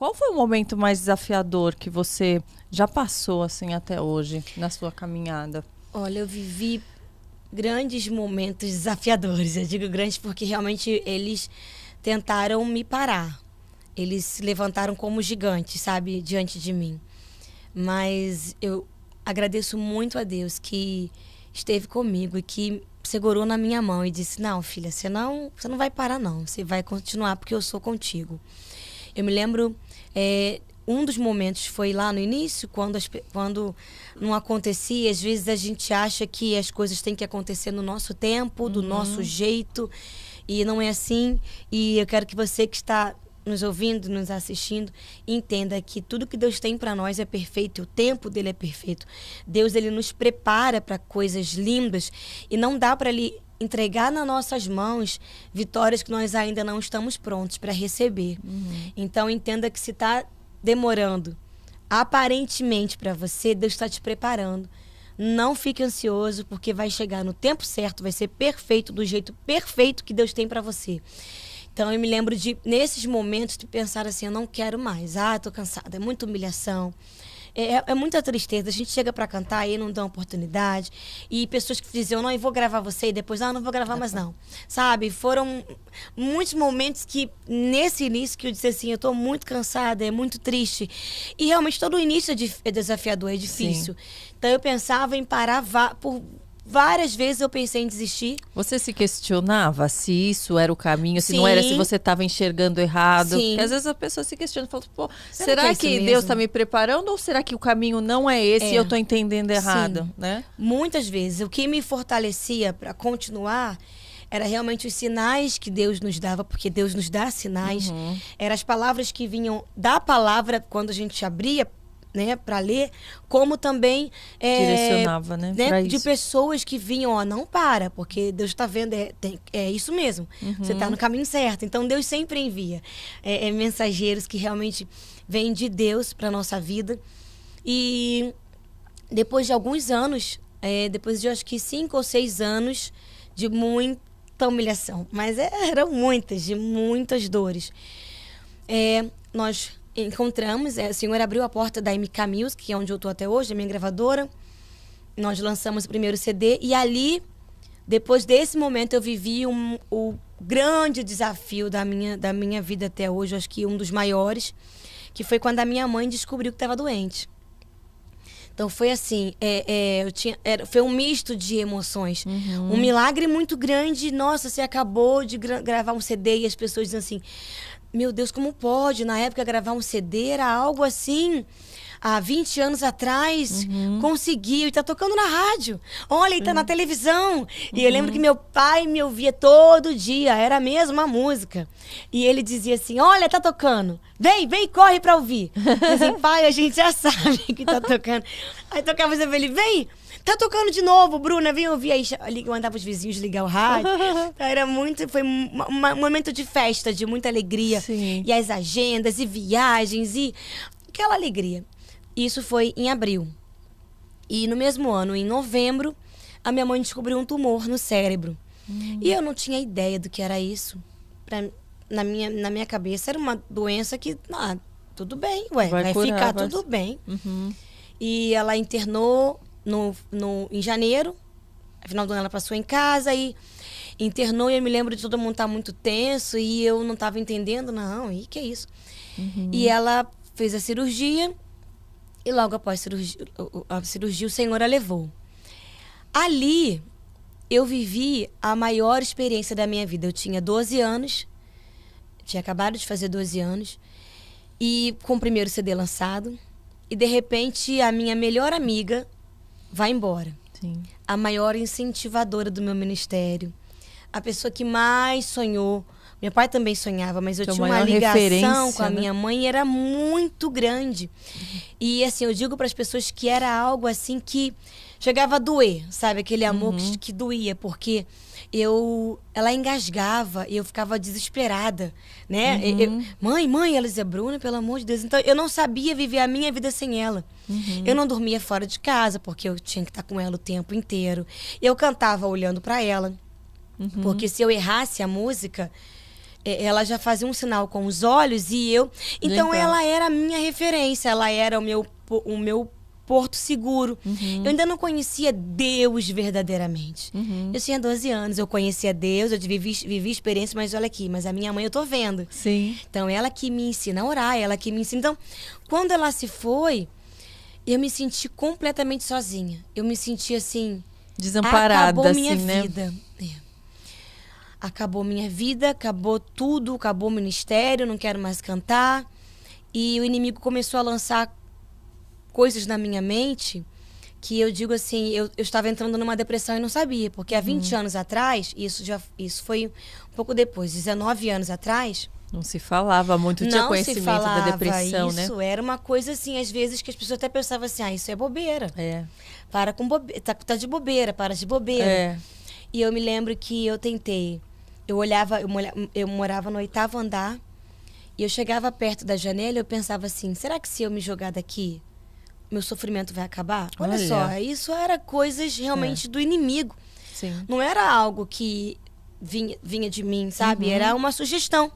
Qual foi o momento mais desafiador que você já passou assim até hoje na sua caminhada? Olha, eu vivi grandes momentos desafiadores. Eu digo grandes porque realmente eles tentaram me parar. Eles se levantaram como gigantes, sabe, diante de mim. Mas eu agradeço muito a Deus que esteve comigo e que segurou na minha mão e disse: não, filha, você não vai parar não, você vai continuar porque eu sou contigo. Eu me lembro, um dos momentos foi lá no início, quando não acontecia. Às vezes a gente acha que as coisas têm que acontecer no nosso tempo, do nosso jeito, e não é assim. E eu quero que você que está nos ouvindo, nos assistindo, entenda que tudo que Deus tem para nós é perfeito, o tempo dele é perfeito. Deus, ele nos prepara para coisas lindas e não dá para ele entregar nas nossas mãos vitórias que nós ainda não estamos prontos para receber. Então entenda que se está demorando aparentemente para você, Deus está te preparando. Não fique ansioso, porque vai chegar no tempo certo, vai ser perfeito, do jeito perfeito que Deus tem para você. Então eu me lembro de, nesses momentos, de pensar assim: eu não quero mais, tô cansada, é muita humilhação, é muita tristeza. A gente chega para cantar e não dá oportunidade, e pessoas que diziam: não, eu vou gravar você, e depois: não vou gravar mais não, sabe? Foram muitos momentos que, nesse início, que eu disse assim: eu tô muito cansada, é muito triste. E realmente todo o início é desafiador, é difícil. Sim. Então eu pensava em parar por várias vezes, eu pensei em desistir. Você se questionava se isso era o caminho, se Sim. não era, se você estava enxergando errado? Sim. Porque às vezes a pessoa se questiona e fala: pô, será que Deus está me preparando, ou será que o caminho não é esse e eu estou entendendo errado? Sim. Né? Muitas vezes, o que me fortalecia para continuar era realmente os sinais que Deus nos dava, porque Deus nos dá sinais. Eram as palavras que vinham da palavra quando a gente abria, né, para ler, como também direcionava, né, de pessoas que vinham: não para, porque Deus está vendo, é isso mesmo, você está no caminho certo. Então Deus sempre envia mensageiros que realmente vêm de Deus para nossa vida. E depois de alguns anos, depois de acho que 5 ou 6 anos de muita humilhação, mas eram muitas dores, nós encontramos, o Senhor abriu a porta da MK Music, que é onde eu estou até hoje, a minha gravadora. Nós lançamos o primeiro CD e ali, depois desse momento, eu vivi o grande desafio da minha vida até hoje, acho que um dos maiores, que foi quando a minha mãe descobriu que estava doente. Então foi assim, foi um misto de emoções. Um milagre muito grande. Nossa, você acabou de gravar um CD e as pessoas dizem assim: meu Deus, como pode? Na época, gravar um CD era algo assim, há 20 anos atrás, conseguiu, e tá tocando na rádio. Olha, e tá na televisão. E eu lembro que meu pai me ouvia todo dia, era a mesma música. E ele dizia assim: olha, tá tocando. Vem, corre pra ouvir. Eu assim: pai, a gente já sabe que tá tocando. Aí tocava ele: vem, tá tocando de novo, Bruna, vem ouvir. Aí eu mandava os vizinhos ligar o rádio. Então, foi um momento de festa, de muita alegria. Sim. E as agendas, e viagens, e aquela alegria. Isso foi em abril. E no mesmo ano, em novembro, a minha mãe descobriu um tumor no cérebro. E eu não tinha ideia do que era isso. Na minha cabeça era uma doença que, tudo bem, vai curar, ficar tudo bem. E ela internou em janeiro. Afinal do ano ela passou em casa e internou, e eu me lembro de todo mundo estar muito tenso e eu não estava entendendo, e que é isso? E ela fez a cirurgia e logo após a cirurgia o Senhor a levou. Ali eu vivi a maior experiência da minha vida. Eu tinha 12 anos, tinha acabado de fazer 12 anos, e com o primeiro CD lançado, e de repente a minha melhor amiga vai embora. Sim. A maior incentivadora do meu ministério, a pessoa que mais sonhou. Meu pai também sonhava, mas eu tinha uma ligação com a minha mãe, era muito grande. E assim, eu digo para as pessoas que era algo assim que chegava a doer, sabe? Aquele amor que doía, porque ela engasgava e eu ficava desesperada, né? Mãe, ela dizia: Bruna, pelo amor de Deus. Então eu não sabia viver a minha vida sem ela. Eu não dormia fora de casa, porque eu tinha que estar com ela o tempo inteiro. Eu cantava olhando para ela, porque se eu errasse a música, ela já fazia um sinal com os olhos e eu... Então ela era a minha referência, ela era o meu porto seguro. Eu ainda não conhecia Deus verdadeiramente. Eu tinha 12 anos, eu conhecia Deus, eu vivi experiência, mas olha aqui, mas a minha mãe eu tô vendo. Sim. Então ela que me ensina a orar, ela que me ensina. Então, quando ela se foi, eu me senti completamente sozinha. Eu me senti assim... Desamparada, acabou minha assim, vida. Acabou minha vida, acabou tudo, acabou o ministério, não quero mais cantar. E o inimigo começou a lançar coisas na minha mente que eu digo assim, eu estava entrando numa depressão e não sabia, porque há 20 anos atrás, isso foi um pouco depois, 19 anos atrás... Não se falava muito, tinha conhecimento da depressão, isso, né? Isso era uma coisa assim, às vezes que as pessoas até pensavam assim, isso é bobeira. Para com bobeira, tá de bobeira, para de bobeira. E eu me lembro que eu tentei, eu morava no 8º andar e eu chegava perto da janela e eu pensava assim, será que se eu me jogar daqui, meu sofrimento vai acabar? Olha só, isso era coisas realmente do inimigo. Sim. Não era algo que vinha de mim, sabe? Era uma sugestão.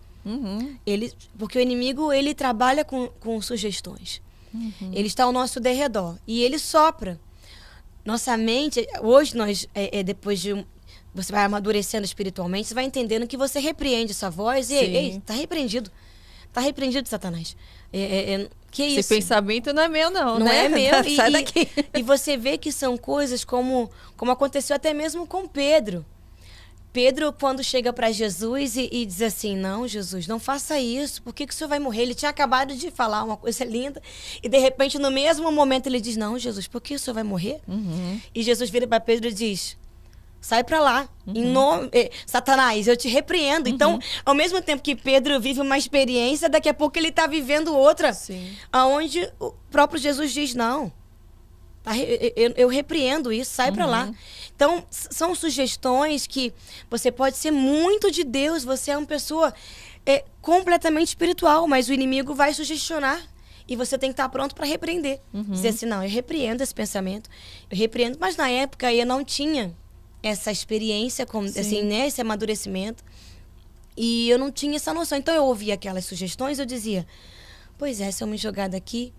Porque o inimigo, ele trabalha com sugestões. Ele está ao nosso derredor e ele sopra. Nossa mente, hoje nós, depois de... Você vai amadurecendo espiritualmente, você vai entendendo que você repreende essa voz. Ei, tá repreendido. Tá repreendido, Satanás. Que isso? Esse pensamento não é meu, não, Não né? é meu. Sai daqui. E você vê que são coisas como aconteceu até mesmo com Pedro. Pedro, quando chega para Jesus e diz assim, não, Jesus, não faça isso, por que o senhor vai morrer? Ele tinha acabado de falar uma coisa linda e, de repente, no mesmo momento, ele diz, não, Jesus, por que o senhor vai morrer? E Jesus vira para Pedro e diz, sai para lá, em nome... Satanás, eu te repreendo. Então, ao mesmo tempo que Pedro vive uma experiência, daqui a pouco ele está vivendo outra. Sim. Onde o próprio Jesus diz, não, eu repreendo isso, sai para lá. Então, são sugestões que você pode ser muito de Deus, você é uma pessoa completamente espiritual, mas o inimigo vai sugestionar e você tem que estar pronto para repreender. Dizer assim, não, eu repreendo esse pensamento, eu repreendo, mas na época eu não tinha essa experiência, assim, né, esse amadurecimento, e eu não tinha essa noção. Então, eu ouvia aquelas sugestões, eu dizia, pois é, se eu me jogar daqui,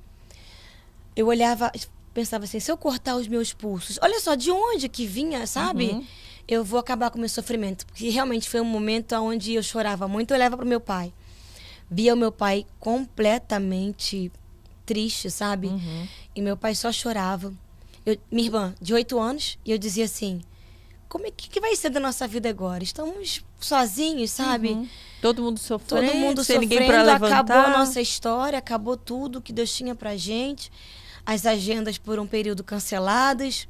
eu olhava... Pensava assim, se eu cortar os meus pulsos, olha só, de onde que vinha, sabe? Eu vou acabar com o meu sofrimento. Porque realmente foi um momento onde eu chorava muito. Eu olhava para o meu pai. Via o meu pai completamente triste, sabe? E meu pai só chorava. Minha irmã, de 8 anos, e eu dizia assim, como é que vai ser da nossa vida agora? Estamos sozinhos, sabe? Todo mundo sofrendo, todo mundo sem sofrendo, ninguém para levantar. Acabou a nossa história, acabou tudo que Deus tinha pra gente. As agendas por um período canceladas.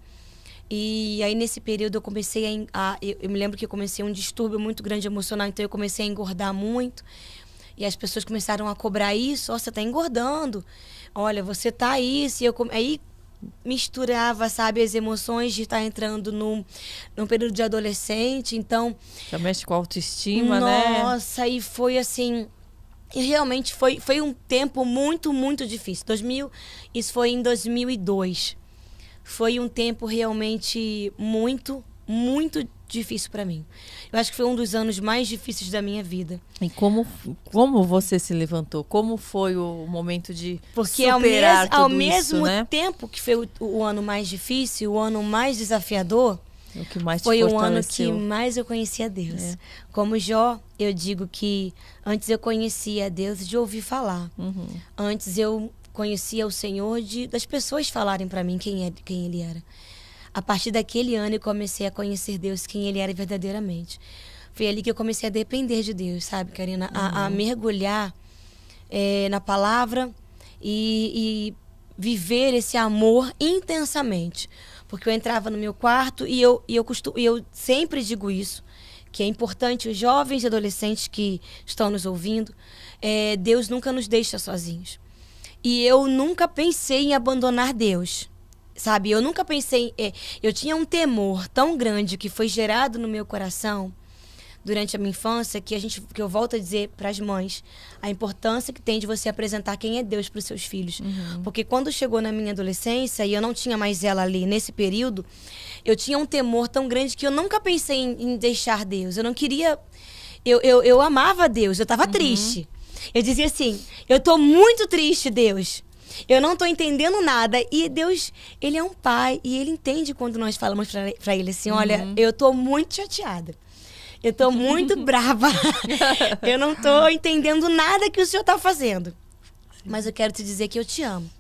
E aí, nesse período, eu comecei eu me lembro que eu comecei um distúrbio muito grande emocional, então eu comecei a engordar muito. E as pessoas começaram a cobrar isso. Você tá engordando. Olha, você tá isso. Aí misturava, sabe, as emoções de estar entrando num período de adolescente. Então... Já mexe com a autoestima, né? Nossa, e foi assim... E realmente foi um tempo muito, muito difícil. Isso foi em 2002. Foi um tempo realmente muito, muito difícil para mim. Eu acho que foi um dos anos mais difíceis da minha vida. E como você se levantou? Como foi o momento de Porque superar ao tudo mesmo isso, né? tempo que foi o ano mais difícil, o ano mais desafiador, O que mais te foi o ano fortaleceu. que mais eu conheci a Deus. Como Jó, eu digo que antes eu conhecia a Deus de ouvir falar. Antes eu conhecia o Senhor das pessoas falarem para mim quem Ele era. A partir daquele ano eu comecei a conhecer Deus, quem Ele era verdadeiramente. Foi ali que eu comecei a depender de Deus, sabe, Karina? A mergulhar na palavra e viver esse amor intensamente. Porque eu entrava no meu quarto e eu sempre digo isso, que é importante os jovens e adolescentes que estão nos ouvindo, Deus nunca nos deixa sozinhos. E eu nunca pensei em abandonar Deus, sabe? Eu nunca pensei... eu tinha um temor tão grande que foi gerado no meu coração durante a minha infância, que eu volto a dizer para as mães a importância que tem de você apresentar quem é Deus para os seus filhos. Porque quando chegou na minha adolescência e eu não tinha mais ela ali nesse período, eu tinha um temor tão grande que eu nunca pensei em deixar Deus. Eu não queria... Eu amava Deus, eu tava triste. Eu dizia assim, eu tô muito triste, Deus. Eu não tô entendendo nada. E Deus, ele é um pai e ele entende quando nós falamos pra ele assim, olha, eu tô muito chateada. Eu tô muito brava. Eu não tô entendendo nada que o Senhor tá fazendo. Mas eu quero te dizer que eu te amo.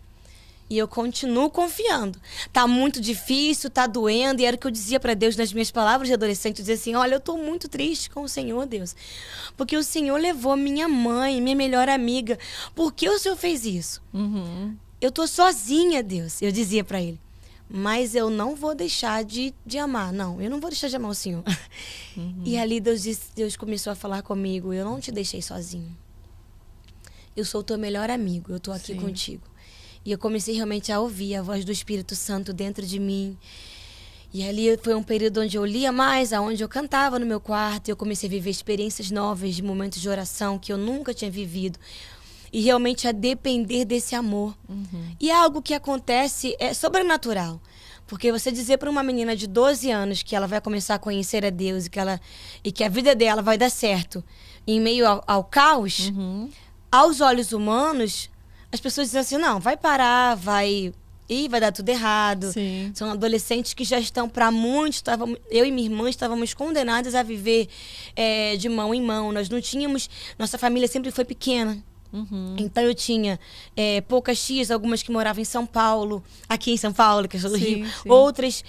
E eu continuo confiando. Tá muito difícil, tá doendo. E era o que eu dizia pra Deus nas minhas palavras de adolescente. Eu dizia assim, olha, eu tô muito triste com o Senhor, Deus. Porque o Senhor levou minha mãe, minha melhor amiga. Por que o Senhor fez isso? Eu tô sozinha, Deus. Eu dizia pra ele. Mas eu não vou deixar de amar. Não, eu não vou deixar de amar o Senhor. E ali Deus começou a falar comigo. Eu não te deixei sozinho. Eu sou o teu melhor amigo. Eu tô aqui contigo. E eu comecei realmente a ouvir a voz do Espírito Santo dentro de mim. E ali foi um período onde eu lia mais, onde eu cantava no meu quarto. E eu comecei a viver experiências novas, de momentos de oração que eu nunca tinha vivido. E realmente a depender desse amor. E é algo que acontece, é sobrenatural. Porque você dizer para uma menina de 12 anos que ela vai começar a conhecer a Deus e que a vida dela vai dar certo em meio ao caos, aos olhos humanos, as pessoas dizem assim, não, vai parar, vai dar tudo errado. Sim. São adolescentes que já estão para muitos. Eu e minha irmã estávamos condenadas a viver de mão em mão. Nós não tínhamos... Nossa família sempre foi pequena. Então eu tinha poucas tias, algumas que moravam em São Paulo, aqui em São Paulo, que eu sou do Rio. Outras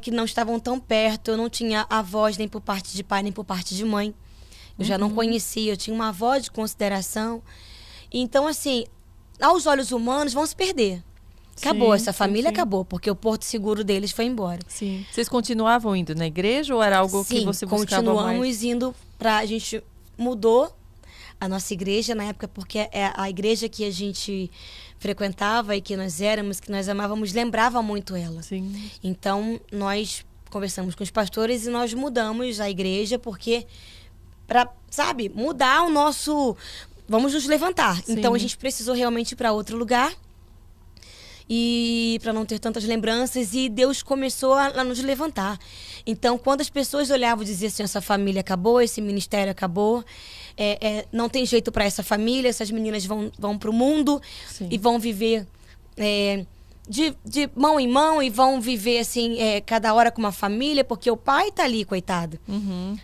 que não estavam tão perto. Eu não tinha avós nem por parte de pai, nem por parte de mãe. Eu já não conhecia, eu tinha uma avó de consideração. Então, assim, aos olhos humanos, vão se perder. Acabou, essa família acabou, porque o porto seguro deles foi embora. Sim. Vocês continuavam indo na igreja ou era algo que você buscava mais? Continuamos indo a gente mudou a nossa igreja na época, porque a igreja que a gente frequentava e que nós éramos, que nós amávamos, lembrava muito ela. Sim. Então, nós conversamos com os pastores e nós mudamos a igreja, porque para, sabe, mudar o nosso... Vamos nos levantar. Sim. Então, a gente precisou realmente ir para outro lugar. E para não ter tantas lembranças. E Deus começou a nos levantar. Então, quando as pessoas olhavam e diziam assim, essa família acabou, esse ministério acabou. Não tem jeito para essa família. Essas meninas vão para o mundo. Sim. E vão viver... de mão em mão e vão viver assim, cada hora com uma família, porque o pai tá ali, coitado.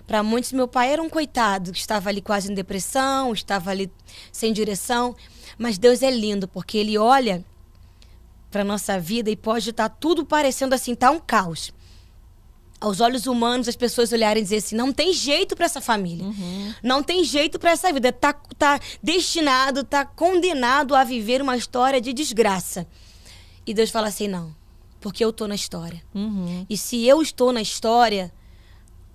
Para muitos, meu pai era um coitado, que estava ali quase em depressão, estava ali sem direção. Mas Deus é lindo, porque Ele olha para nossa vida e pode estar tudo parecendo assim, tá um caos. Aos olhos humanos, as pessoas olharem e dizer assim, não tem jeito para essa família. Não tem jeito para essa vida. Tá destinado, tá condenado a viver uma história de desgraça. E Deus fala assim, não, porque eu tô na história. E se eu estou na história,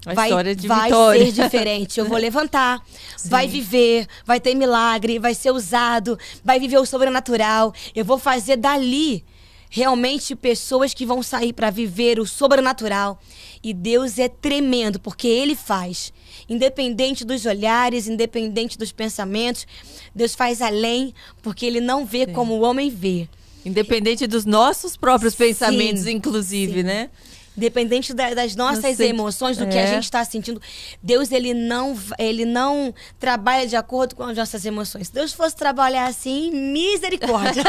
vai ser diferente. Eu vou levantar, vai viver, vai ter milagre, vai ser usado, vai viver o sobrenatural. Eu vou fazer dali realmente pessoas que vão sair para viver o sobrenatural. E Deus é tremendo, porque Ele faz. Independente dos olhares, independente dos pensamentos, Deus faz além, porque Ele não vê como o homem vê. Independente dos nossos próprios pensamentos, inclusive, né? Independente das nossas emoções, do que a gente está sentindo. Deus, ele não trabalha de acordo com as nossas emoções. Se Deus fosse trabalhar assim, misericórdia.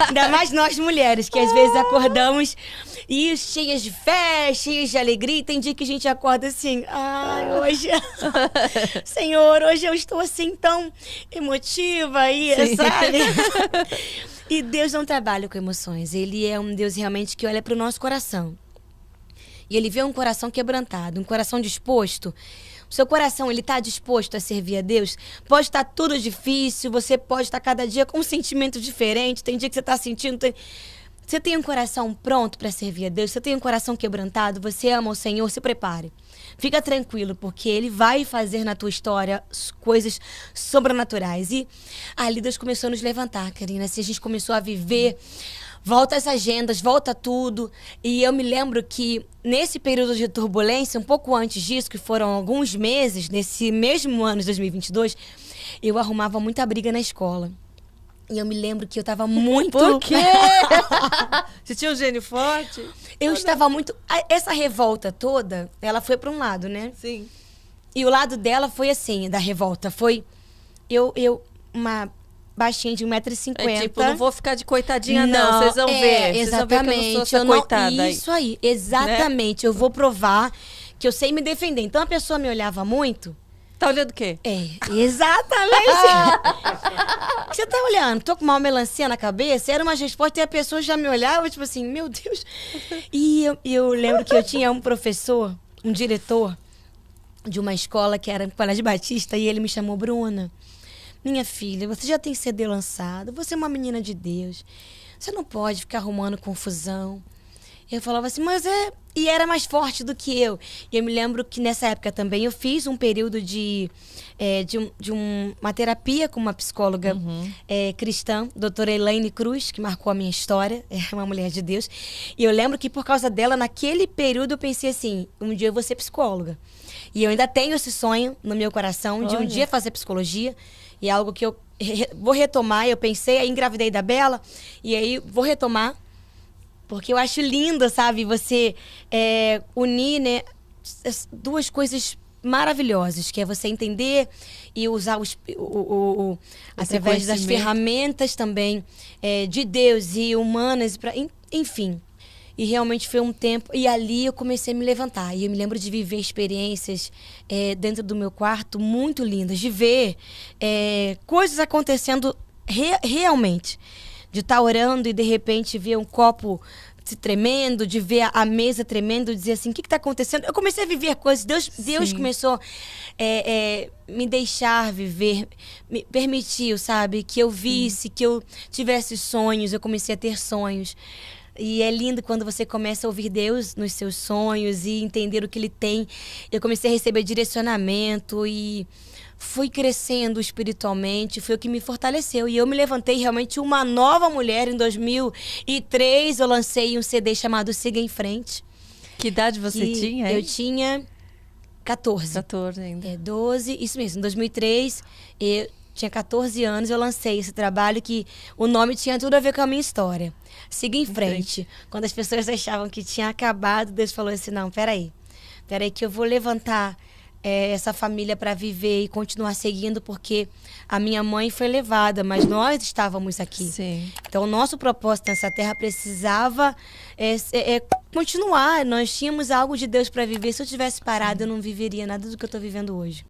Ainda mais nós mulheres, que às vezes acordamos e cheias de fé, cheias de alegria. E tem dia que a gente acorda assim, hoje... Senhor, hoje eu estou assim tão emotiva aí, sabe? E Deus não trabalha com emoções. Ele é um Deus realmente que olha para o nosso coração. E Ele vê um coração quebrantado, um coração disposto. O seu coração, ele está disposto a servir a Deus? Pode estar tudo difícil, você pode estar cada dia com um sentimento diferente. Tem dia que você está sentindo... Você tem um coração pronto para servir a Deus? Você tem um coração quebrantado? Você ama o Senhor? Se prepare. Fica tranquilo, porque Ele vai fazer na tua história coisas sobrenaturais. E ali Deus começou a nos levantar, Karina. Assim, a gente começou a viver, volta as agendas, volta tudo. E eu me lembro que nesse período de turbulência, um pouco antes disso, que foram alguns meses, nesse mesmo ano de 2022, eu arrumava muita briga na escola. E eu me lembro que eu estava muito... Por quê? Você tinha um gênio forte? Eu estava muito... Essa revolta toda, ela foi para um lado, né? Sim. E o lado dela foi assim, da revolta. Foi uma baixinha de 1,50 m. É tipo, não vou ficar de coitadinha, não. Vocês vão ver. Exatamente. Vocês vão ver que eu não sou essa coitada. Isso aí, exatamente. Né? Eu vou provar que eu sei me defender. Então a pessoa me olhava muito. Tá olhando o quê? Exatamente. Você tá olhando, tô com uma melancia na cabeça, era uma resposta e a pessoa já me olhava, tipo assim, meu Deus. E eu lembro que eu tinha um professor, um diretor de uma escola que era em Colégio Batista, e ele me chamou, Bruna, minha filha, você já tem CD lançado, você é uma menina de Deus, você não pode ficar arrumando confusão. Eu falava assim, mas é... E era mais forte do que eu. E eu me lembro que nessa época também eu fiz um período de uma terapia com uma psicóloga cristã, doutora Elaine Cruz, que marcou a minha história. É uma mulher de Deus. E eu lembro que por causa dela, naquele período, eu pensei assim, um dia eu vou ser psicóloga. E eu ainda tenho esse sonho no meu coração de um dia fazer psicologia. E é algo que eu vou retomar. Eu pensei, aí engravidei da Bela, e aí vou retomar. Porque eu acho lindo, sabe? Você unir, né, duas coisas maravilhosas, que é você entender e usar através das ferramentas também de Deus e humanas, enfim. E realmente foi um tempo... E ali eu comecei a me levantar. E eu me lembro de viver experiências dentro do meu quarto muito lindas. De ver coisas acontecendo realmente. De estar orando e, de repente, ver um copo se tremendo, de ver a mesa tremendo, dizer assim, o que está acontecendo? Eu comecei a viver coisas. Deus começou me deixar viver, me permitiu, sabe? Que eu visse, que eu tivesse sonhos. Eu comecei a ter sonhos. E é lindo quando você começa a ouvir Deus nos seus sonhos e entender o que Ele tem. Eu comecei a receber direcionamento e... fui crescendo espiritualmente, foi o que me fortaleceu. E eu me levantei realmente uma nova mulher. Em 2003, eu lancei um CD chamado Siga em Frente. Que idade você tinha? Eu tinha 14. 14 ainda. 12, isso mesmo. Em 2003, eu tinha 14 anos, eu lancei esse trabalho que o nome tinha tudo a ver com a minha história. Siga em frente. Quando as pessoas achavam que tinha acabado, Deus falou assim, não, peraí que eu vou levantar essa família para viver e continuar seguindo, porque a minha mãe foi levada, mas nós estávamos aqui. Sim. Então, o nosso propósito nessa terra precisava continuar. Nós tínhamos algo de Deus para viver. Se eu tivesse parado, eu não viveria nada do que eu estou vivendo hoje.